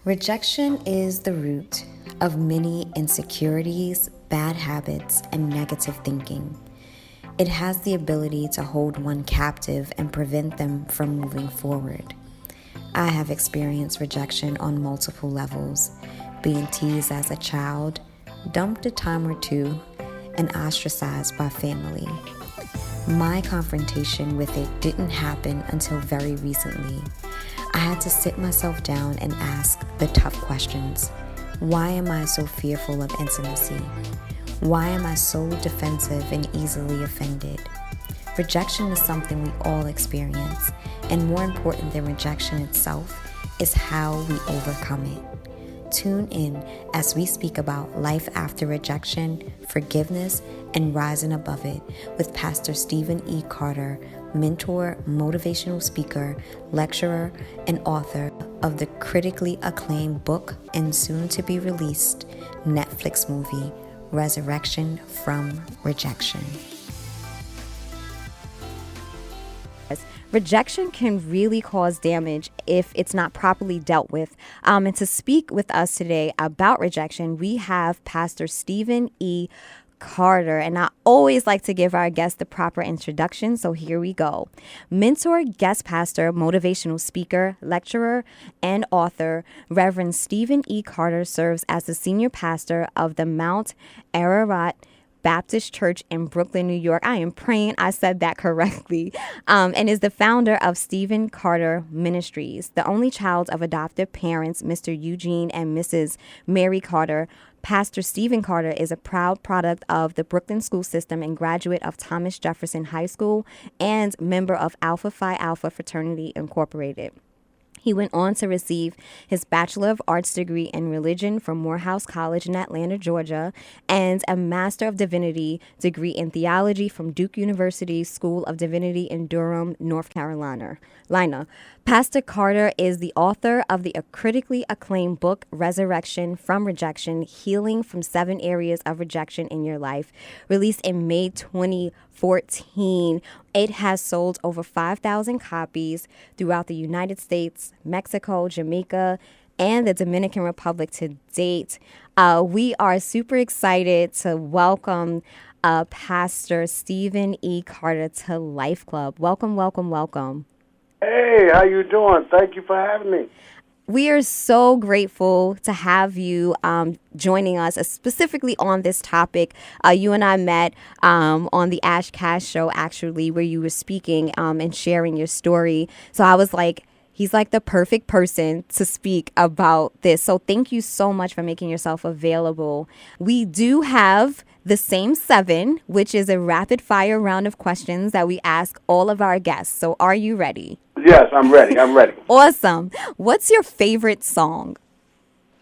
Rejection is the root of many insecurities, bad habits, and negative thinking. It has the ability to hold one captive and prevent them from moving forward. I have experienced rejection on multiple levels, being teased as a child, dumped a time or two, and ostracized by family. My confrontation with it didn't happen until very recently. I had to sit myself down and ask the tough questions. Why am I so fearful of intimacy? Why am I so defensive and easily offended? Rejection is something we all experience, and more important than rejection itself is how we overcome it. Tune in as we speak about life after rejection, forgiveness, and rising above it with Pastor Stephen E. Carter, mentor, motivational speaker, lecturer, and author of the critically acclaimed book and soon to be released Netflix movie, Resurrection from Rejection. Rejection can really cause damage if it's not properly dealt with. And to speak with us today about rejection, we have Pastor Stephen E. Carter. And I always like to give our guests the proper introduction, so here we go. Mentor, guest pastor, motivational speaker, lecturer, and author, Reverend Stephen E. Carter serves as the senior pastor of the Mount Ararat Baptist Church in Brooklyn, New York. I am praying I said that correctly. And is the founder of Stephen Carter Ministries, the only child of adoptive parents, Mr. Eugene and Mrs. Mary Carter. Pastor Stephen Carter is a proud product of the Brooklyn school system and graduate of Thomas Jefferson High School and member of Alpha Phi Alpha Fraternity Incorporated. He went on to receive his Bachelor of Arts degree in religion from Morehouse College in Atlanta, Georgia, and a Master of Divinity degree in theology from Duke University School of Divinity in Durham, North Carolina. Pastor Carter is the author of the critically acclaimed book, Resurrection from Rejection, Healing from 7 Areas of Rejection in Your Life, released in May 2014. It has sold over 5,000 copies throughout the United States, Mexico, Jamaica, and the Dominican Republic to date. We are super excited to welcome Pastor Stephen E. Carter to LifeClub. Welcome, welcome, welcome. Hey, how you doing? Thank you for having me. We are so grateful to have you joining us, specifically on this topic. You and I met on the Ash Cash show, actually, where you were speaking and sharing your story. So I was like, he's like the perfect person to speak about this. So thank you so much for making yourself available. We do have the same 7, which is a rapid fire round of questions that we ask all of our guests. So are you ready? Yes, I'm ready. I'm ready. Awesome. What's your favorite song?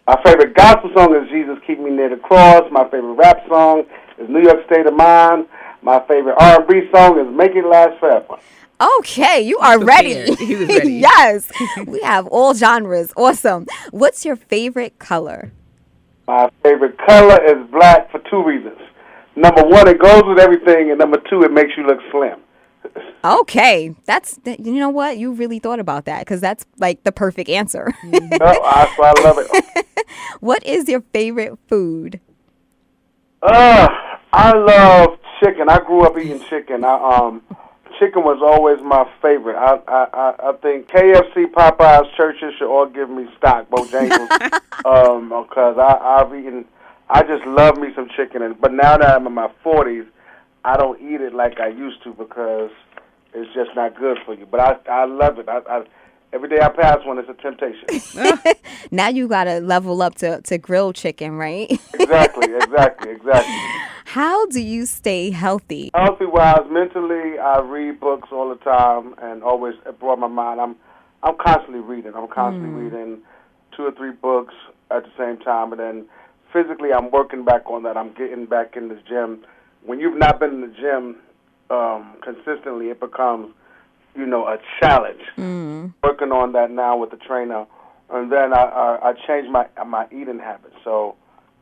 My favorite gospel song is Jesus Keep Me Near the Cross. My favorite rap song is New York State of Mind. My favorite R&B song is Make It Last Forever. Okay, you are ready. He was ready. Yes, we have all genres. Awesome. What's your favorite color? My favorite color is black for 2 reasons. Number 1, it goes with everything, and number 2, it makes you look slim. Okay, you know what? You really thought about that because that's like the perfect answer. No, I love it. What is your favorite food? I love chicken. I grew up eating chicken. Chicken was always my favorite. I think KFC, Popeyes, Churches should all give me stock, Bojangles, because I just love me some chicken. But now that I'm in my 40s, I don't eat it like I used to because it's just not good for you. But I love it. Every day I pass one, it's a temptation. Now you got to level up to grilled chicken, right? Exactly. How do you stay healthy? Healthy-wise, mentally, I read books all the time and always broaden my mind. I'm constantly reading. I'm constantly reading 2 or 3 books at the same time. And then physically, I'm working back on that. I'm getting back in the gym. When you've not been in the gym consistently, it becomes, a challenge. Working on that now with the trainer. And then I changed my eating habits. So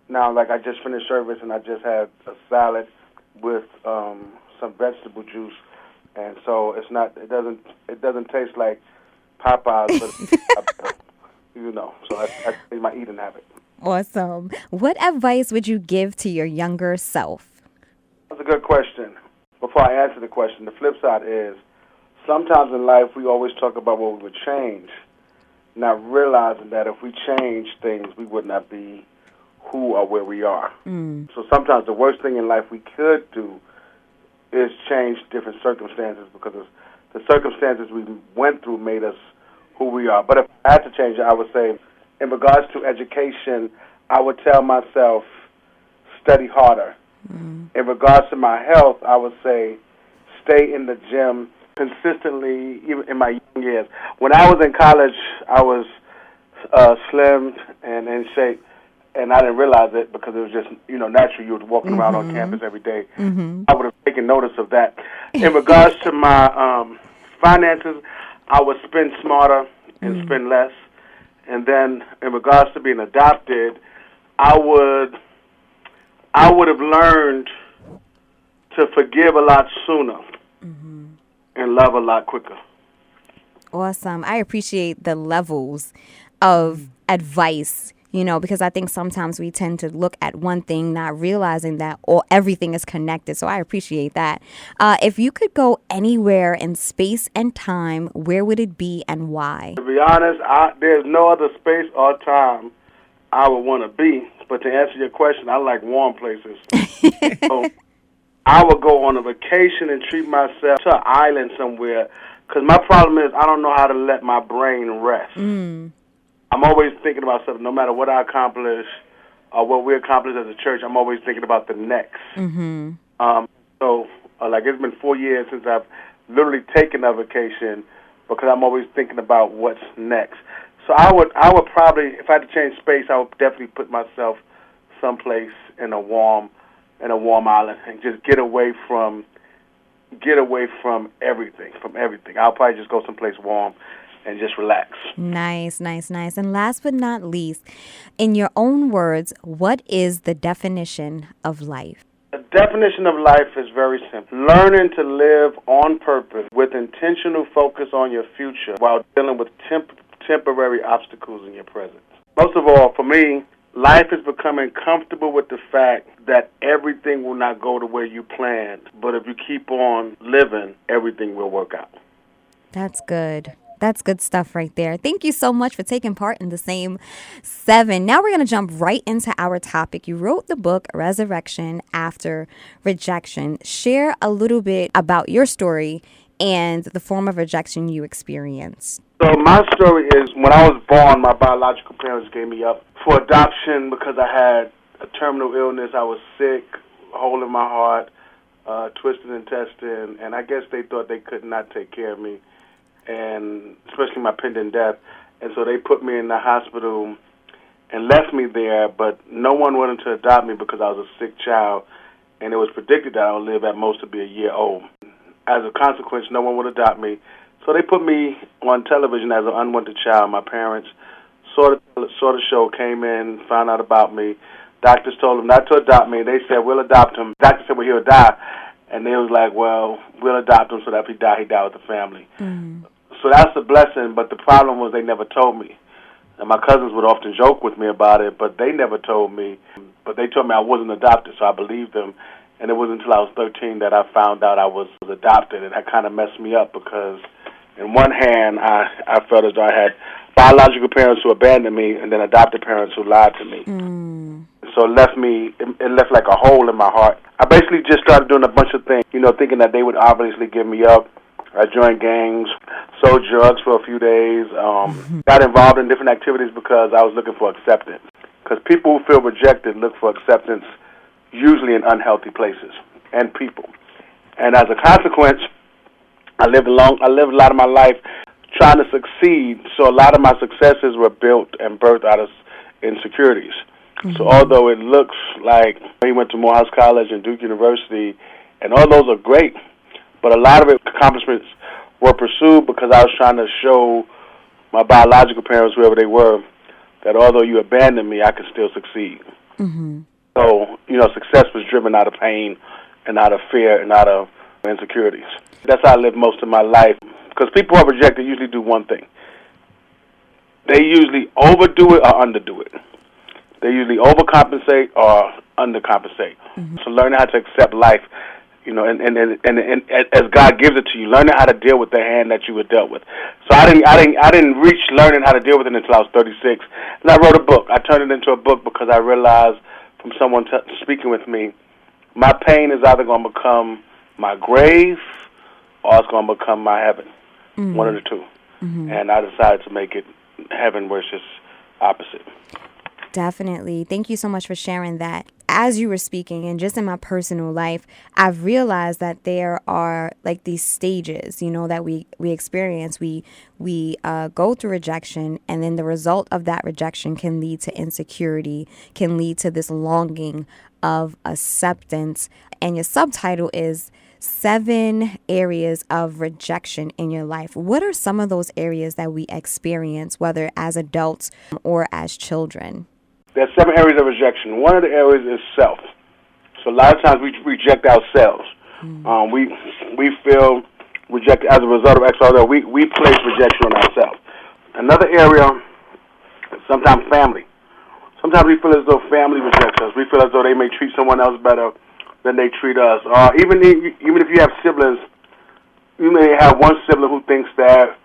now, like, I just finished service and I just had a salad with some vegetable juice, and so it doesn't taste like Popeyes, but So that's my eating habit. Awesome. What advice would you give to your younger self? That's a good question. Before I answer the question, the flip side is sometimes in life we always talk about what we would change, not realizing that if we change things, we would not be who or where we are. So sometimes the worst thing in life we could do is change different circumstances, because the circumstances we went through made us who we are. But if I had to change it, I would say, in regards to education, I would tell myself, study harder. In regards to my health, I would say, stay in the gym consistently, even in my young years. When I was in college, I was slim and in shape, and I didn't realize it because it was just, naturally you were walking around on campus every day. I would have taken notice of that. In regards to my finances, I would spend smarter and spend less. And then in regards to being adopted, I would have learned to forgive a lot sooner and love a lot quicker. Awesome. I appreciate the levels of advice, because I think sometimes we tend to look at one thing, not realizing that everything is connected. So I appreciate that. If you could go anywhere in space and time, where would it be and why? To be honest, there's no other space or time I would want to be. But to answer your question, I like warm places. So I would go on a vacation and treat myself to an island somewhere, because my problem is I don't know how to let my brain rest. I'm always thinking about something. No matter what I accomplish or what we accomplish as a church, I'm always thinking about the next. So it's been 4 years since I've literally taken a vacation, because I'm always thinking about what's next. So I would probably, if I had to change space, I would definitely put myself someplace in a warm island and just get away from everything. I'll probably just go someplace warm and just relax. Nice. And last but not least, in your own words, what is the definition of life? The definition of life is very simple. Learning to live on purpose with intentional focus on your future while dealing with temporary obstacles in your present. Most of all, for me, life is becoming comfortable with the fact that everything will not go the way you planned, but if you keep on living, everything will work out. That's good. That's good stuff right there. Thank you so much for taking part in the same 7. Now we're going to jump right into our topic. You wrote the book, Resurrection After Rejection. Share a little bit about your story and the form of rejection you experienced. So my story is, when I was born, my biological parents gave me up for adoption because I had a terminal illness. I was sick, a hole in my heart, twisted intestine, and I guess they thought they could not take care of me, and especially my pending death. And so they put me in the hospital and left me there, but no one wanted to adopt me because I was a sick child, and it was predicted that I would live at most to be a year old. As a consequence, no one would adopt me. So they put me on television as an unwanted child. My parents saw the show, came in, found out about me. Doctors told them not to adopt me. They said, we'll adopt him. Doctor said, well, he'll die. And they was like, well, we'll adopt him so that if he die with the family. So that's a blessing, but the problem was they never told me. And my cousins would often joke with me about it, but they never told me. But they told me I wasn't adopted, so I believed them. And it wasn't until I was 13 that I found out I was adopted, and that kind of messed me up because, in one hand, I felt as though I had biological parents who abandoned me and then adopted parents who lied to me. So it left like a hole in my heart. I basically just started doing a bunch of things, thinking that they would obviously give me up. I joined gangs, sold drugs for a few days, got involved in different activities because I was looking for acceptance. Because people who feel rejected look for acceptance usually in unhealthy places and people. And as a consequence, I lived a lot of my life trying to succeed, so a lot of my successes were built and birthed out of insecurities. So although it looks like he went to Morehouse College and Duke University, and all those are great, but a lot of accomplishments were pursued because I was trying to show my biological parents, whoever they were, that although you abandoned me, I could still succeed. So, success was driven out of pain and out of fear and out of insecurities. That's how I lived most of my life. Because people who are rejected usually do one thing. they usually overdo it or underdo it. They usually overcompensate or undercompensate. So learning how to accept life, and as God gives it to you, learning how to deal with the hand that you were dealt with. So I didn't reach learning how to deal with it until I was 36, and I wrote a book. I turned it into a book because I realized from someone speaking with me, my pain is either going to become my grave or it's going to become my heaven. One of the two. And I decided to make it heaven, where it's just opposite. Definitely. Thank you so much for sharing that. As you were speaking, and just in my personal life, I've realized that there are like these stages, that we experience. We go through rejection, and then the result of that rejection can lead to insecurity, can lead to this longing of acceptance. And your subtitle is 7 areas of rejection in your life. What are some of those areas that we experience, whether as adults or as children? There's 7 areas of rejection. One of the areas is self. So a lot of times we reject ourselves. We feel rejected as a result of X, or we place rejection on ourselves. Another area, sometimes family. Sometimes we feel as though family rejects us. We feel as though they may treat someone else better than they treat us. Or even if you have siblings, you may have one sibling who thinks that,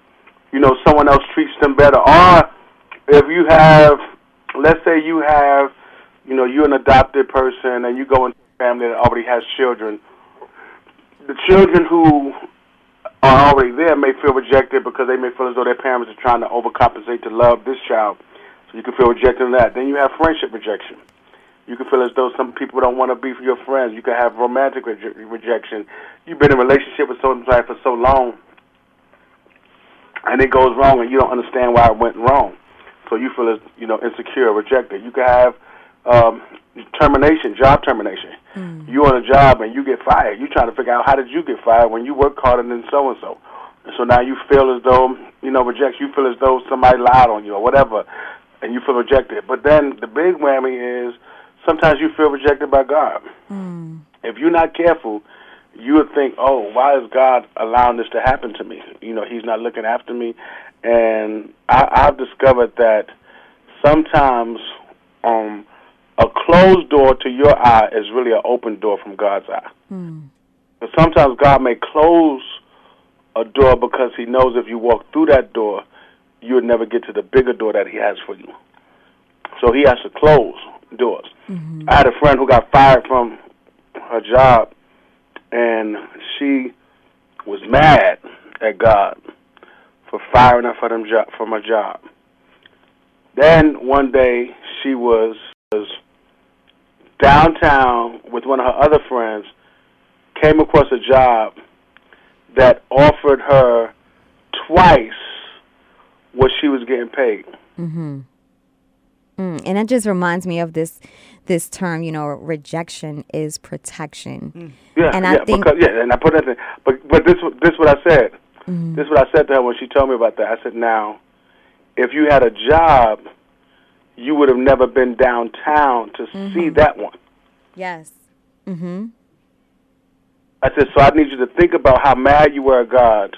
someone else treats them better. Or if you have, let's say you have, you're an adopted person and you go into a family that already has children. The children who are already there may feel rejected because they may feel as though their parents are trying to overcompensate to love this child. So you can feel rejected in that. Then you have friendship rejection. You can feel as though some people don't want to be your friends. You can have romantic rejection. You've been in a relationship with somebody for so long, and it goes wrong, and you don't understand why it went wrong. So you feel as insecure, rejected. You can have termination, job termination. You're on a job and you get fired. You're trying to figure out how did you get fired when you work harder than so and so. And so now you feel as though rejection. You feel as though somebody lied on you or whatever, and you feel rejected. But then the big whammy is sometimes you feel rejected by God. If you're not careful, you would think, oh, why is God allowing this to happen to me? He's not looking after me. And I've discovered that sometimes a closed door to your eye is really an open door from God's eye. But sometimes God may close a door because he knows if you walk through that door, you would never get to the bigger door that he has for you. So he has to close doors. I had a friend who got fired from her job, and she was mad at God for firing her from her job. Then one day she was downtown with one of her other friends, came across a job that offered her twice what she was getting paid. And that just reminds me of this term, rejection is protection. And I put that in. But this what I said. This is what I said to her when she told me about that. I said, now, if you had a job, you would have never been downtown to see that one. Yes. I said, so I need you to think about how mad you were at God.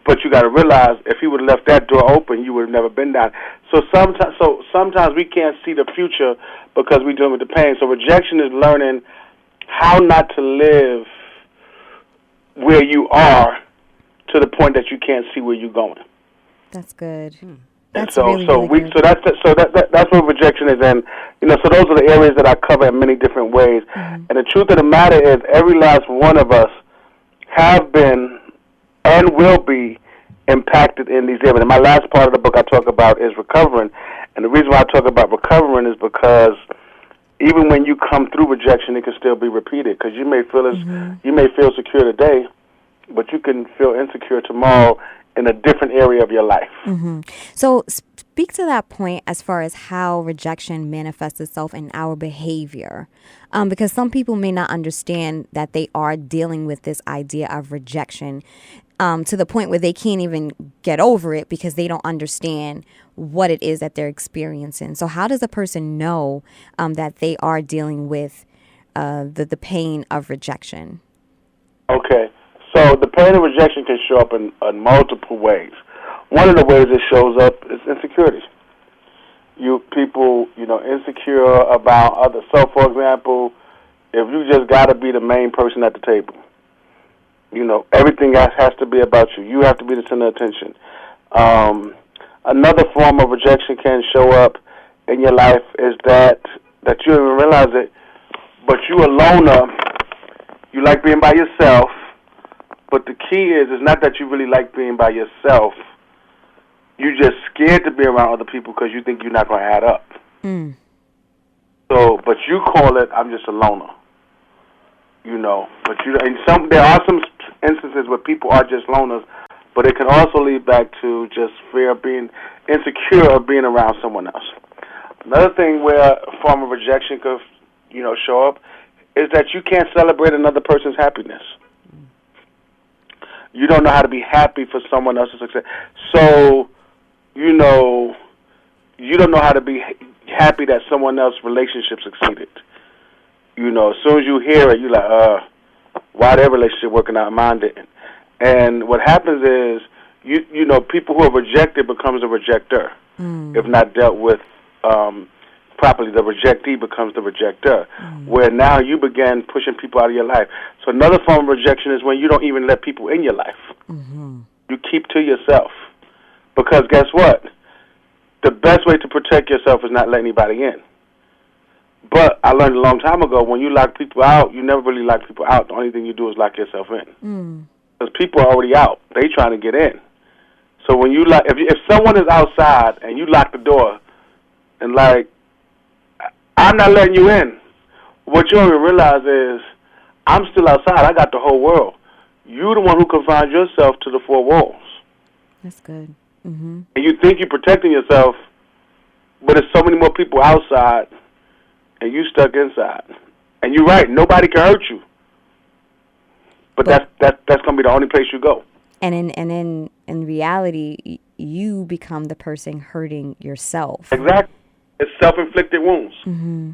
But you got to realize if he would have left that door open, you would have never been down. So sometimes we can't see the future because we're dealing with the pain. So rejection is learning how not to live where you are to the point that you can't see where you're going. That's good. That's really good. That's what rejection is, and so those are the areas that I cover in many different ways. And the truth of the matter is, every last one of us have been and will be impacted in these areas. And my last part of the book I talk about is recovering, and the reason why I talk about recovering is because even when you come through rejection, it can still be repeated. Because you may feel secure today, but you can feel insecure tomorrow in a different area of your life. So speak to that point as far as how rejection manifests itself in our behavior. Because some people may not understand that they are dealing with this idea of rejection to the point where they can't even get over it because they don't understand what it is that they're experiencing. So how does a person know that they are dealing with the pain of rejection? Okay. So the pain of rejection can show up in multiple ways. one of the ways it shows up is insecurities. People, insecure about others. So, for example, if you just got to be the main person at the table, everything else has to be about you. You have to be the center of attention. Another form of rejection can show up in your life is that you don't even realize it, but you a loner. You like being by yourself, but the key is it's not that you really like being by yourself. You're just scared to be around other people because you think you're not going to add up. Mm. So, but you call it, I'm just a loner. But there are some instances where people are just loners, but it can also lead back to just fear of being insecure of being around someone else. Another thing where a form of rejection could, show up is that you can't celebrate another person's happiness. You don't know how to be happy for someone else's success. So, you don't know how to be happy that someone else's relationship succeeded. As soon as you hear it, you're like, why their relationship working out, mine didn't. And what happens is, people who are rejected becomes a rejecter. If not dealt with properly, the rejectee becomes the rejecter, where now you begin pushing people out of your life. So another form of rejection is when you don't even let people in your life. Mm-hmm. You keep to yourself. Because guess what? The best way to protect yourself is not let anybody in. But I learned a long time ago, when you lock people out, you never really lock people out. The only thing you do is lock yourself in. Because people are already out. They trying to get in. So when you if someone is outside and you lock the door and I'm not letting you in, what you don't even realize is I'm still outside. I got the whole world. You're the one who confines yourself to the four walls. That's good. Mm-hmm. And you think you're protecting yourself, but there's so many more people outside and you stuck inside. And you're right, nobody can hurt you. But that's going to be the only place you go. And in reality, you become the person hurting yourself. Exactly. It's self-inflicted wounds. Mm-hmm.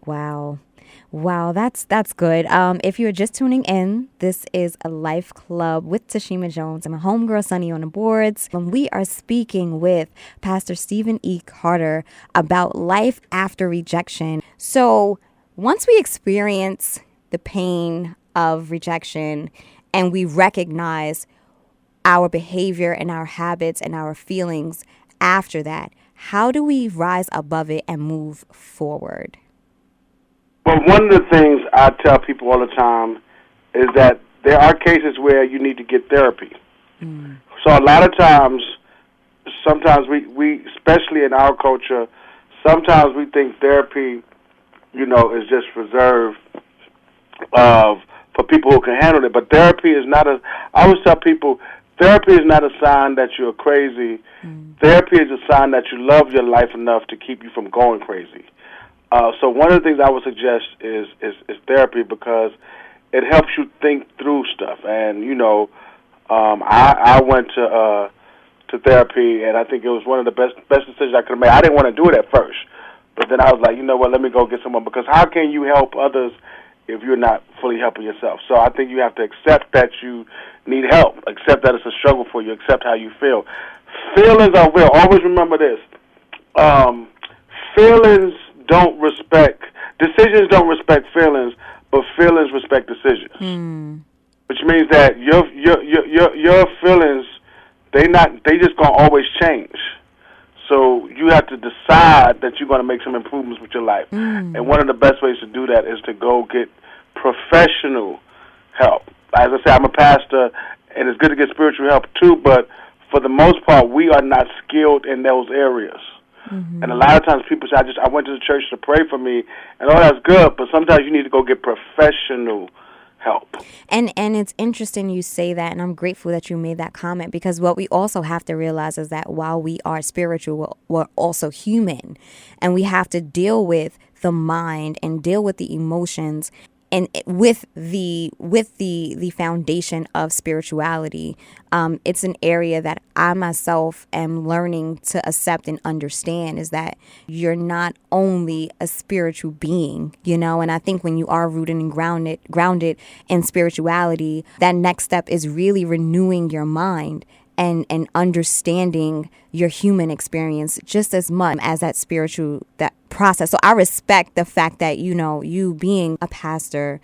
Wow, that's good. If you're just tuning in, this is a Life Club with Tashima Jones. I'm a homegirl, Sunny on the boards. And we are speaking with Pastor Stephen E. Carter about life after rejection. So once we experience the pain of rejection and we recognize our behavior and our habits and our feelings after that, how do we rise above it and move forward? Well, one of the things I tell people all the time is that there are cases where you need to get therapy. So a lot of times, sometimes we especially in our culture, sometimes we think therapy, is just reserved for people who can handle it. But therapy is not I always tell people, therapy is not a sign that you're crazy. Therapy is a sign that you love your life enough to keep you from going crazy. So one of the things I would suggest is therapy, because it helps you think through stuff. And I went to therapy, and I think it was one of the best decisions I could have made. I didn't want to do it at first, but then I was like, you know what? Let me go get someone, because how can you help others if you're not fully helping yourself? So I think you have to accept that you need help, accept that it's a struggle for you, accept how you feel. Feelings are real. Always remember this. Decisions don't respect feelings, but feelings respect decisions. Which means that your feelings, they just gonna always change. So you have to decide that you're gonna make some improvements with your life. And one of the best ways to do that is to go get professional help. As I say, I'm a pastor, and it's good to get spiritual help too, but for the most part, we are not skilled in those areas. And a lot of times people say, I went to the church to pray for me, and all that's good, but sometimes you need to go get professional help. And it's interesting you say that, and I'm grateful that you made that comment, because what we also have to realize is that while we are spiritual, we're also human, and we have to deal with the mind and deal with the emotions, and with the foundation of spirituality. It's an area that I myself am learning to accept and understand, is that you're not only a spiritual being, and I think when you are rooted and grounded in spirituality, that next step is really renewing your mind and understanding your human experience just as much as that spiritual that process. So I respect the fact that, you being a pastor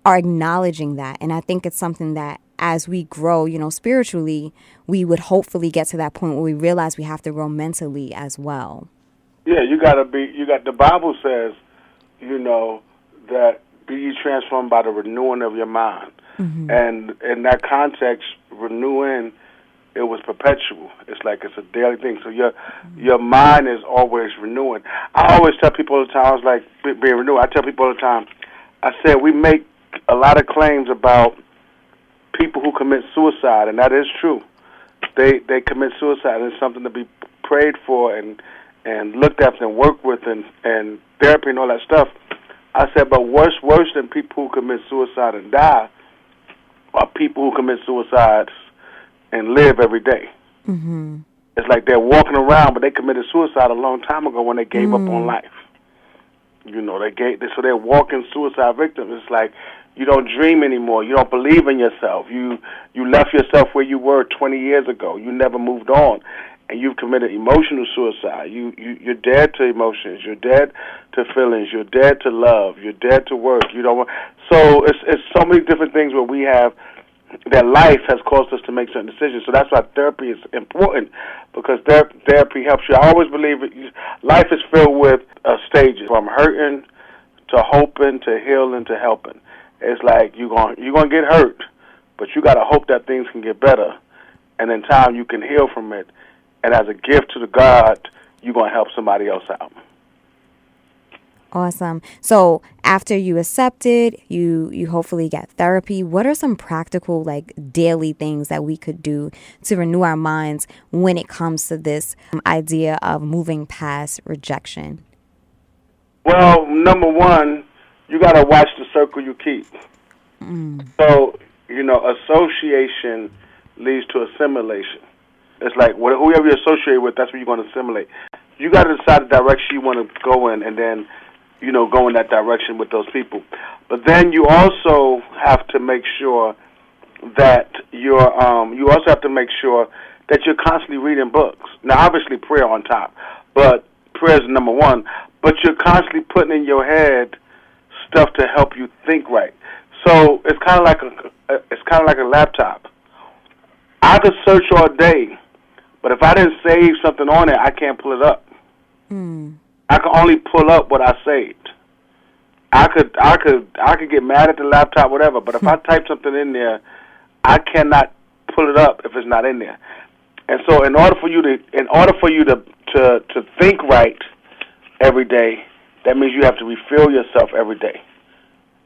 are acknowledging that. And I think it's something that as we grow, spiritually, we would hopefully get to that point where we realize we have to grow mentally as well. Yeah, the Bible says, that be ye transformed by the renewing of your mind. Mm-hmm. And in that context, renewing, it was perpetual. It's like it's a daily thing. So your mind is always renewing. I always tell people all the time, I was like, being renewed. I tell people all the time, I said, we make a lot of claims about people who commit suicide, and that is true. They commit suicide, and it's something to be prayed for and looked after and worked with and therapy and all that stuff. I said, but worse than people who commit suicide and die are people who commit suicides and live every day. Mm-hmm. It's like they're walking around, but they committed suicide a long time ago when they gave up on life. So they're walking suicide victims. It's like you don't dream anymore. You don't believe in yourself. You left yourself where you were 20 years ago. You never moved on, and you've committed emotional suicide. You're dead to emotions. You're dead to feelings. You're dead to love. You're dead to work. You don't want. So it's so many different things where we have that life has caused us to make certain decisions. So that's why therapy is important, because therapy helps you. I always believe life is filled with stages, from hurting to hoping to healing to helping. It's like you're gonna get hurt, but you gotta hope that things can get better, and in time you can heal from it. And as a gift to the God, you're gonna help somebody else out. Awesome. So after you accept it, you hopefully get therapy. What are some practical, daily things that we could do to renew our minds when it comes to this idea of moving past rejection? Well, number one, you got to watch the circle you keep. Mm. So, association leads to assimilation. It's like whoever you associate with, that's what you're going to assimilate. You got to decide the direction you want to go in, and then go in that direction with those people. But then you also have to make sure that you also have to make sure that you're constantly reading books. Now, obviously, prayer on top, but prayer is number one. But you're constantly putting in your head stuff to help you think right. So it's kind of like a laptop. I could search all day, but if I didn't save something on it, I can't pull it up. Mm. I can only pull up what I saved. I could get mad at the laptop, whatever, but if I type something in there, I cannot pull it up if it's not in there. And so in order for you to think right every day, that means you have to refill yourself every day.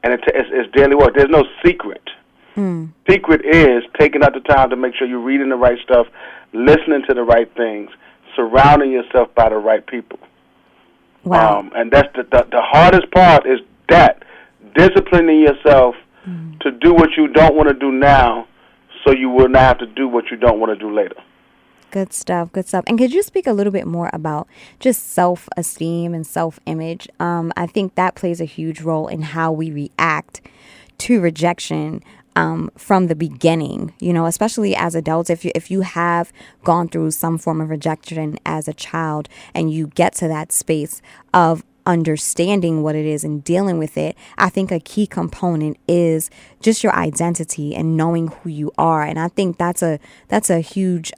And it's daily work. There's no secret. Mm. Secret is taking out the time to make sure you're reading the right stuff, listening to the right things, surrounding yourself by the right people. Wow. And that's the hardest part is that, disciplining yourself to do what you don't want to do now, so you will not have to do what you don't want to do later. Good stuff, good stuff. And could you speak a little bit more about just self-esteem and self-image? I think that plays a huge role in how we react to rejection from the beginning, especially as adults. If you have gone through some form of rejection as a child and you get to that space of understanding what it is and dealing with it, I think a key component is just your identity and knowing who you are. And I think that's a huge,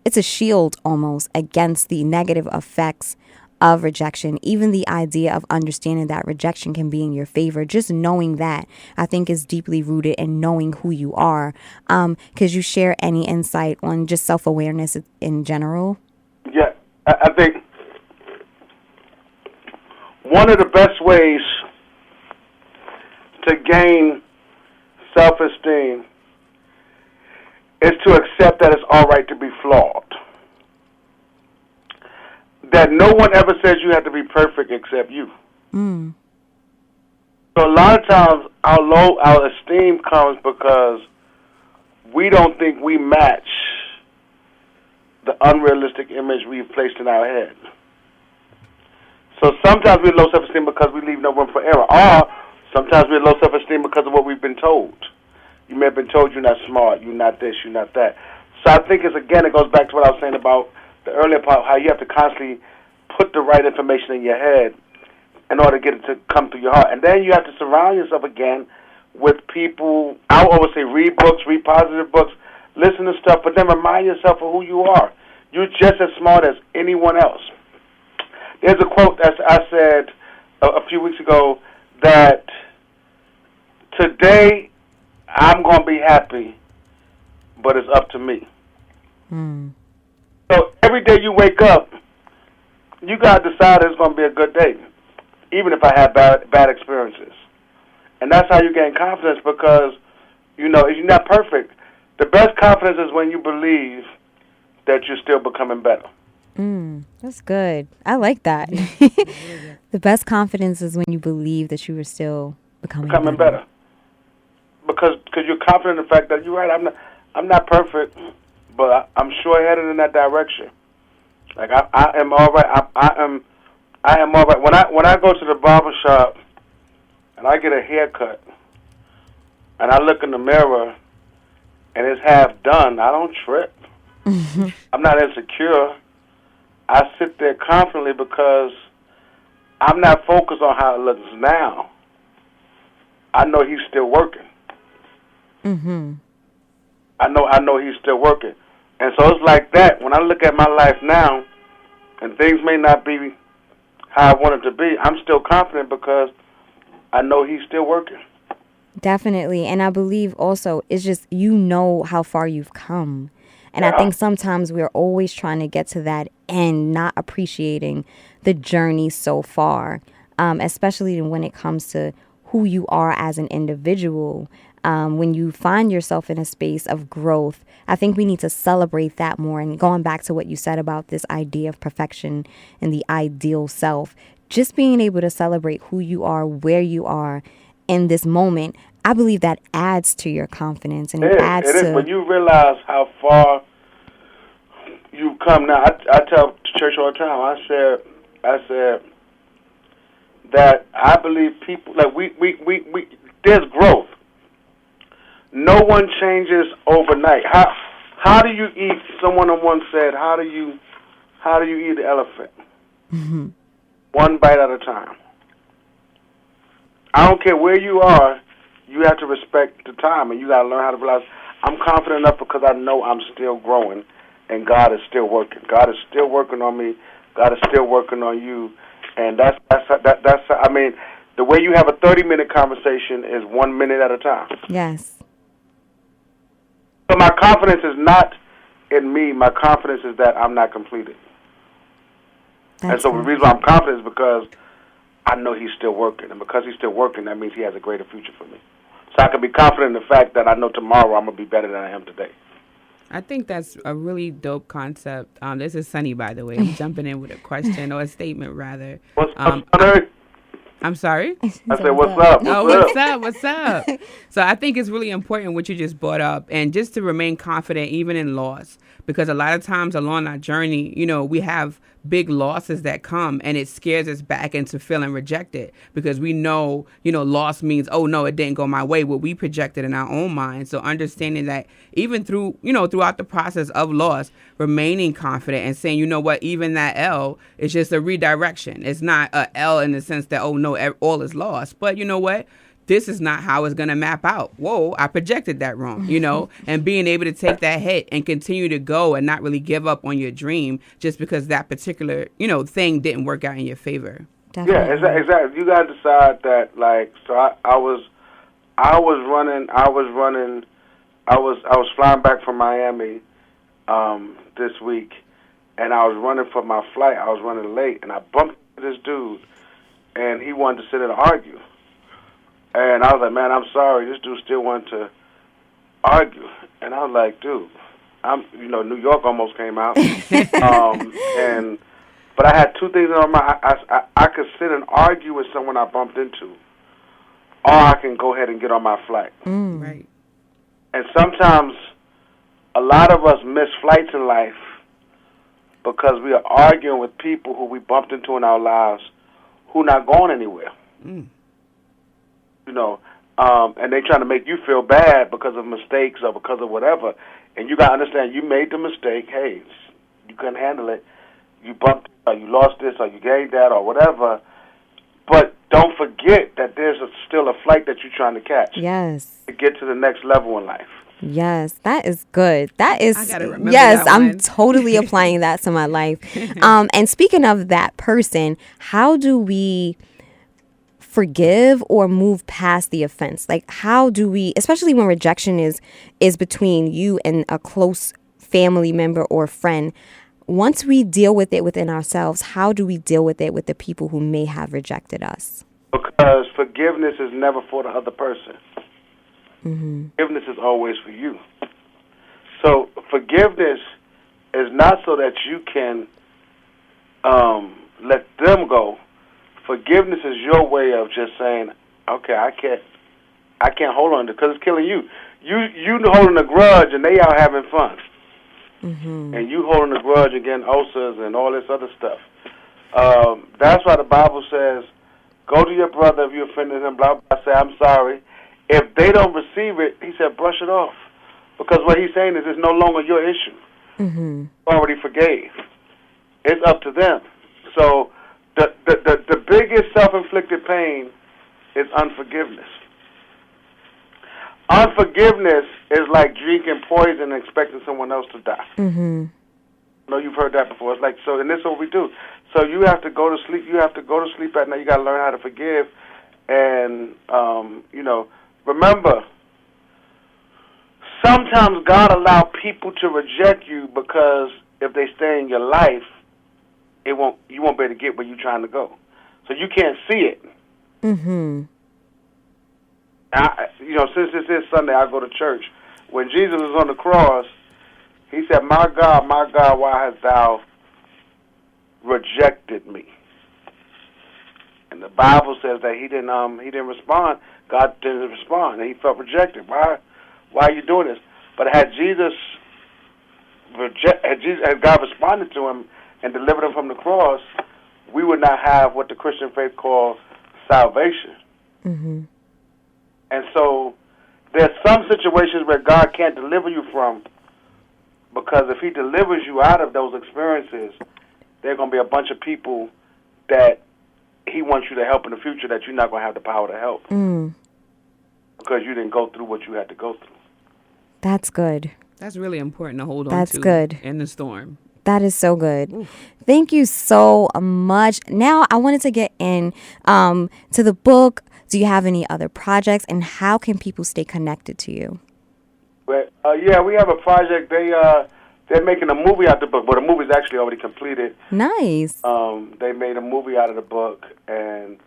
it's a shield almost against the negative effects of rejection. Even the idea of understanding that rejection can be in your favor, just knowing that, I think is deeply rooted in knowing who you are. Could you share any insight on just self-awareness in general? Yeah, I think one of the best ways to gain self-esteem is to accept that it's all right to be flawed. That no one ever says you have to be perfect except you. Mm. So a lot of times our esteem comes because we don't think we match the unrealistic image we've placed in our head. So sometimes we have low self-esteem because we leave no room for error. Or sometimes we have low self-esteem because of what we've been told. You may have been told you're not smart, you're not this, you're not that. So I think it goes back to what I was saying about the earlier part, how you have to constantly put the right information in your head in order to get it to come through your heart. And then you have to surround yourself again with people. I always say read books, read positive books, listen to stuff, but then remind yourself of who you are. You're just as smart as anyone else. There's a quote that I said a few weeks ago that today I'm going to be happy, but it's up to me. So every day you wake up, you got to decide it's going to be a good day, even if I have bad experiences. And that's how you gain confidence, because, you're not perfect. The best confidence is when you believe that you're still becoming better. That's good. I like that. The best confidence is when you believe that you are still becoming better. Because you're confident in the fact that you're right. I'm not perfect, but I'm sure headed in that direction. Like I am all right. I am all right. When I go to the barber shop and I get a haircut and I look in the mirror and it's half done, I don't trip. I'm not insecure. I sit there confidently because I'm not focused on how it looks now. I know he's still working. I know he's still working. And so it's like that. When I look at my life now, and things may not be how I want it to be, I'm still confident because I know he's still working. Definitely. And I believe also it's just how far you've come. And I think sometimes we're always trying to get to that end, not appreciating the journey so far, especially when it comes to who you are as an individual. When you find yourself in a space of growth, I think we need to celebrate that more. And going back to what you said about this idea of perfection and the ideal self, just being able to celebrate who you are, where you are in this moment, I believe that adds to your confidence. And it adds to... When you realize how far you've come now, I tell church all the time, I said that I believe people, like we there's growth. No one changes overnight. How do you eat? Someone once said, how do you eat the elephant? One bite at a time. I don't care where you are, you have to respect the time, and you got to learn how to realize I'm confident enough because I know I'm still growing, and God is still working. God is still working on me. God is still working on you, and that's. I mean, the way you have a 30-minute conversation is 1 minute at a time. Yes. So my confidence is not in me. My confidence is that I'm not completed. And so the reason why I'm confident is because I know he's still working. And because he's still working, that means he has a greater future for me. So I can be confident in the fact that I know tomorrow I'm going to be better than I am today. I think that's a really dope concept. This is Sunny, by the way. I'm jumping in with a question or a statement, rather. What's up, Sunny? I'm sorry? I said, what's up? What's up? So I think it's really important what you just brought up, and just to remain confident even in loss, because a lot of times along our journey, we have big losses that come, and it scares us back into feeling rejected, because we know, loss means, oh no, it didn't go my way, what we projected in our own mind. So understanding that even throughout the process of loss, remaining confident and saying, you know what, even that L is just a redirection. It's not a L in the sense that, oh no, all is lost. But you know what? This is not how it's going to map out. Whoa, I projected that wrong, and being able to take that hit and continue to go and not really give up on your dream just because that particular, thing didn't work out in your favor. Definitely. Yeah, exactly. You got to decide that, so I was flying back from Miami this week, and I was running for my flight. I was running late, and I bumped into this dude, and he wanted to sit and argue. And I was like, man, I'm sorry. This dude still wanted to argue. And I was like, dude, New York almost came out. But I had two things on my mind. I could sit and argue with someone I bumped into, or I can go ahead and get on my flight. Right. And sometimes a lot of us miss flights in life because we are arguing with people who we bumped into in our lives who not going anywhere. and they trying to make you feel bad because of mistakes or because of whatever. And you got to understand, you made the mistake. Hey, you couldn't handle it. You bumped, or you lost this, or you gained that, or whatever. But don't forget that there's still a flight that you're trying to catch. Yes. To get to the next level in life. Yes, that is good. That is, I gotta remember yes, that I'm one. totally applying that to my life. And speaking of that person, how do we forgive or move past the offense? Like, how do we, especially when rejection is between you and a close family member or friend, once we deal with it within ourselves, how do we deal with it with the people who may have rejected us? Because forgiveness is never for the other person. Forgiveness is always for you. So forgiveness is not so that you can let them go. Forgiveness is your way of just saying, okay, I can't hold on to it because it's killing you. You holding a grudge and they out having fun. And you holding a grudge against ulcers and all this other stuff. That's why the Bible says, go to your brother if you offended him, blah, blah, say, I'm sorry. If they don't receive it, he said, brush it off. Because what he's saying is it's no longer your issue. You already forgave. It's up to them. So the biggest self-inflicted pain is unforgiveness. Unforgiveness is like drinking poison and expecting someone else to die. I know you've heard that before. It's like, so, and this is what we do. So you have to go to sleep. You have to go to sleep at night. You got to learn how to forgive. And, remember, sometimes God allows people to reject you because if they stay in your life, you won't be able to get where you're trying to go. So you can't see it. Since this is Sunday, I go to church. When Jesus was on the cross, he said, my God, why hast thou rejected me? And the Bible says that he didn't respond. God didn't respond, and he felt rejected. Why are you doing this? But had God responded to him and delivered him from the cross, we would not have what the Christian faith calls salvation. And so there's some situations where God can't deliver you from, because if he delivers you out of those experiences, there are going to be a bunch of people that he wants you to help in the future that you're not going to have the power to help because you didn't go through what you had to go through. That's good. That's really important to hold on That's to good. in the storm. That is so good. Thank you so much. Now I wanted to get in to the book. Do you have any other projects, and how can people stay connected to you? But, we have a project. They're making a movie out of the book, but the movie's actually already completed. Nice. They made a movie out of the book, and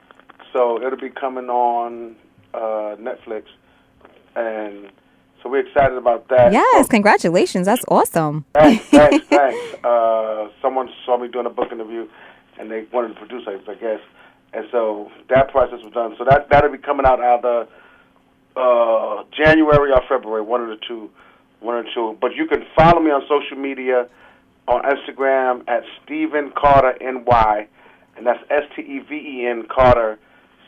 so it'll be coming on Netflix, and so we're excited about that. Yes, congratulations. That's awesome. Thanks. Someone saw me doing a book interview, and they wanted to produce it, I guess. And so that process was done. So that'll be coming out either January or February, one or two. But you can follow me on social media, on Instagram at Stephen Carter NY, and that's STEVEN Carter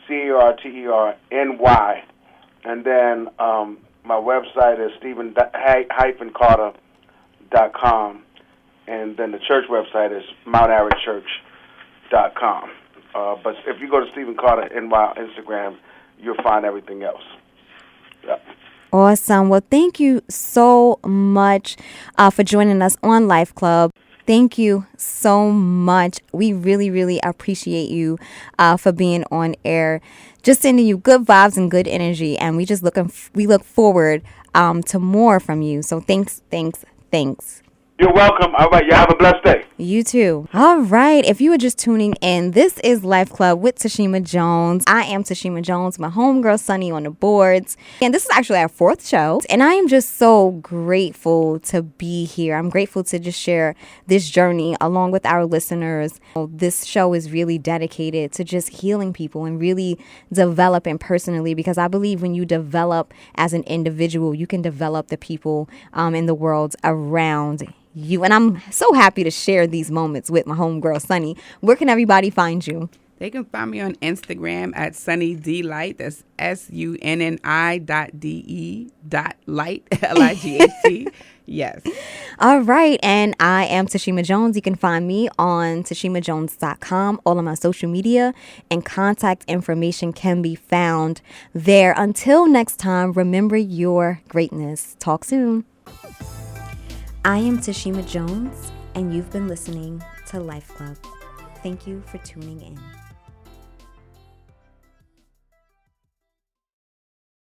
CARTERNY. And then my website is Stephen-Carter.com, and then the church website is MountArrowChurch.com. But if you go to Stephen Carter NY on Instagram, you'll find everything else. Yep. Awesome. Well, thank you so much for joining us on LifeClub. Thank you so much. We really, really appreciate you for being on air. Just sending you good vibes and good energy, and we look forward to more from you. So thanks. You're welcome. All right, you have a blessed day. You too. All right. If you were just tuning in, this is Life Club with Tashima Jones. I am Tashima Jones, my homegirl Sunny on the boards. And this is actually our 4th show. And I am just so grateful to be here. I'm grateful to just share this journey along with our listeners. This show is really dedicated to just healing people and really developing personally, because I believe when you develop as an individual, you can develop the people in the world around you. And I'm so happy to share these moments with my homegirl Sunny. Where can everybody find you? They can find me on Instagram at Sunny D Light. That's SUNNI.DE.light, LIGHT. Yes. All right. And I am Tashima Jones. You can find me on tashimajones.com. All of my social media and contact information can be found there. Until next time, remember your greatness. Talk soon. I am Tashima Jones, and you've been listening to LifeClub. Thank you for tuning in.